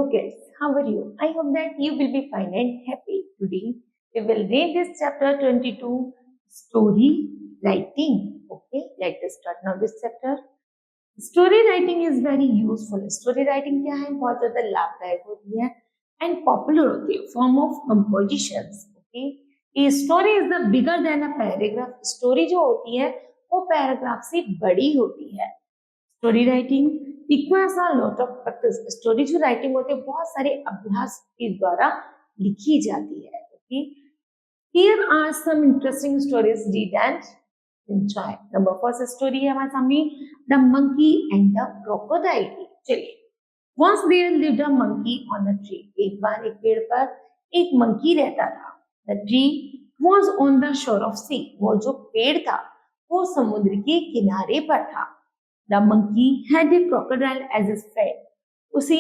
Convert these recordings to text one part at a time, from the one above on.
Hello kids, how are you? I hope that you will be fine and happy. Today we will read this chapter 22, story writing. Okay, let us start now this chapter. Story writing is very useful. Story writing क्या है? बहुत ज़्यादा लाभदायक होती है and popular होती है. Form of compositions. Okay, a story is the bigger than a paragraph. Story जो होती है वो पैराग्राफ से बड़ी होती है. Story writing requires a lot of practice. Story जो राइटिंग होती है बहुत सारे अभ्यास के द्वारा लिखी जाती है. Okay, here are some interesting stories read and enjoy. Number first story है हमारे सामने, the monkey and the crocodile. चलिए, once there lived a monkey on a tree. एक बार एक पेड़ पर एक मंकी रहता था. The tree was on the shore of sea. वो जो पेड़ था वो समुद्र के किनारे पर था. The monkey had a crocodile as his friend. उसी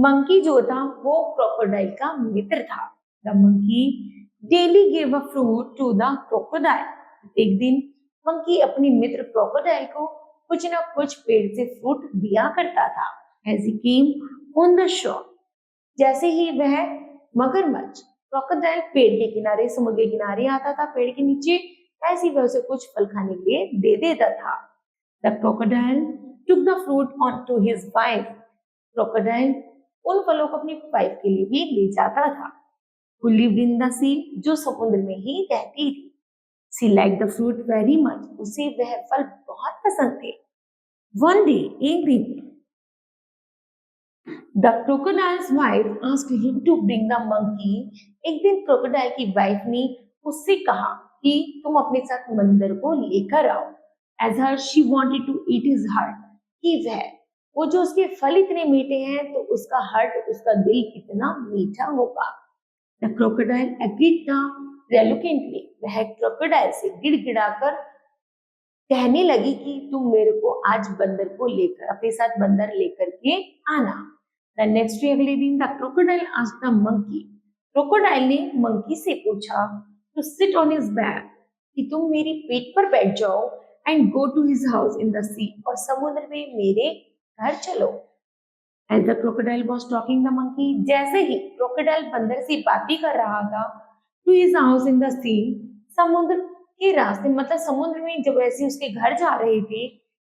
मंकी जो था वो क्रोकोडाइल का मित्र था. The monkey daily gave a fruit to the crocodile. एक दिन मंकी अपनी मित्र क्रोकोडाइल को कुछ ना कुछ पेड़ से फ्रूट दिया करता था. As he came on the shore, जैसे ही वह मगरमच्छ क्रोकोडाइल पेड़ के किनारे, समुद्र के किनारे आता था पेड़ के नीचे, ऐसी वह उसे कुछ फल खाने के लिए दे देता था. The crocodile took the fruit on to his wife. Crocodile उन फलों को अपनी वाइफ के लिए भी ले जाता था. Who lived in the sea, जो समुद्र में ही रहती थी. She liked the fruit very much. उसे वह फल बहुत पसंद थे. One day, एक दिन, the crocodile's wife asked him to bring the monkey. एक दिन क्रोकोडाइल की वाइफ ने उससे कहा कि तुम अपने साथ बंदर को लेकर आओ. As her, she wanted to eat his heart. कि वो जो उसके फल इतने मीठे हैं तो उसका हार्ट, उसका दिल कितना मीठा होगा. The crocodile agreed reluctantly. वह क्रोकोडाइल से गिड़गिड़ाकर कहने लगी कि तुम मेरे को आज बंदर को लेकर, अपने साथ बंदर लेकर के आना. The next day, अगले दिन, the crocodile asked the monkey. Crocodile ने मंकी से पूछा to sit on his back, कि तुम मेरी पेट पर बैठ जाओ and go to his house in the sea, और समुद्र में मेरे घर चलो. As the crocodile was talking the monkey, जैसे ही क्रोकोडाइल बंदर से बातें कर रहा था, to his house in the sea, समुद्र के रास्ते, मतलब समुद्र में जब वैसे उसके घर जा रहे थे,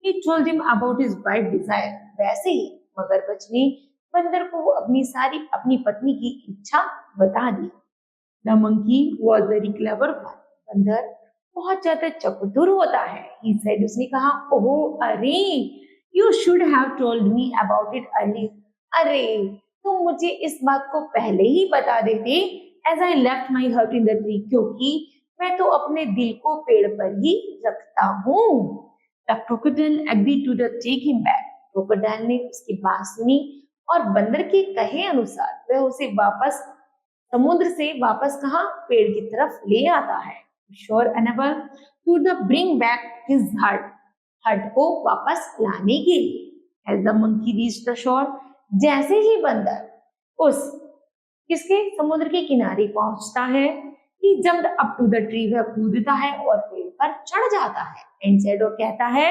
he told him about his wife desire. वैसे ही मगरमच्छ ने बंदर को अपनी पत्नी की इच्छा बता दी. The monkey was very clever one. बंदर बहुत ज्यादा चतुर होता है. He said, उसने कहा, ओह अरे, you should have told me about it earlier. अरे, तुम मुझे इस बात को पहले ही बता देते. As I left my heart in the tree, क्योंकि मैं तो अपने दिल को पेड़ पर ही रखता हूँ. The crocodile agreed to take him back. Crocodile ने उसकी बात सुनी और बंदर के कहे अनुसार वह उसे वापस समुद्र से वापस कहा, पेड़ की तरफ ले आता है. Sure unable to bring back his heart को वापस लाने के लिए. As the monkey reached the shore, जैसे ही बंदर उस किसके समुद्र के किनारे पहुंचता है, he jumped up to the tree, वह कूदता है और पेड़ पर चढ़ जाता है. And said, और कहता है,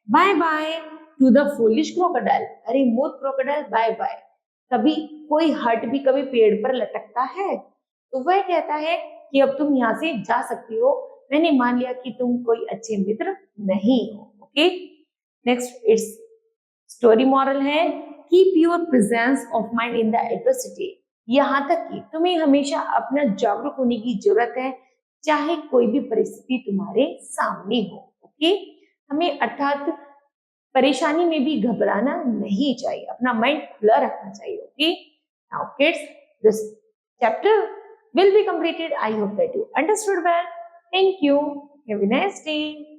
bye bye to the foolish crocodile. अरे मूर्ख क्रोकोडाइल, बाय बाय. कभी कोई हर्ट भी कभी पेड़ पर लटकता है तो वह कहता है कि अब तुम यहाँ से जा सकती हो, मैंने मान लिया कि तुम कोई अच्छे मित्र नहीं हो. Okay, next it's story moral है, keep your presence of mind in the adversity. यहाँ तक कि तुम्हें हमेशा अपना जागरूक होने की जरूरत है, चाहे कोई भी परिस्थिति तुम्हारे सामने हो. ओके, हमें अर्थात परेशानी में भी घबराना नहीं चाहिए, अपना माइंड खुला रखना चाहिए. Okay, now kids, this chapter will be completed. I hope that you understood well. Thank you. Have a nice day.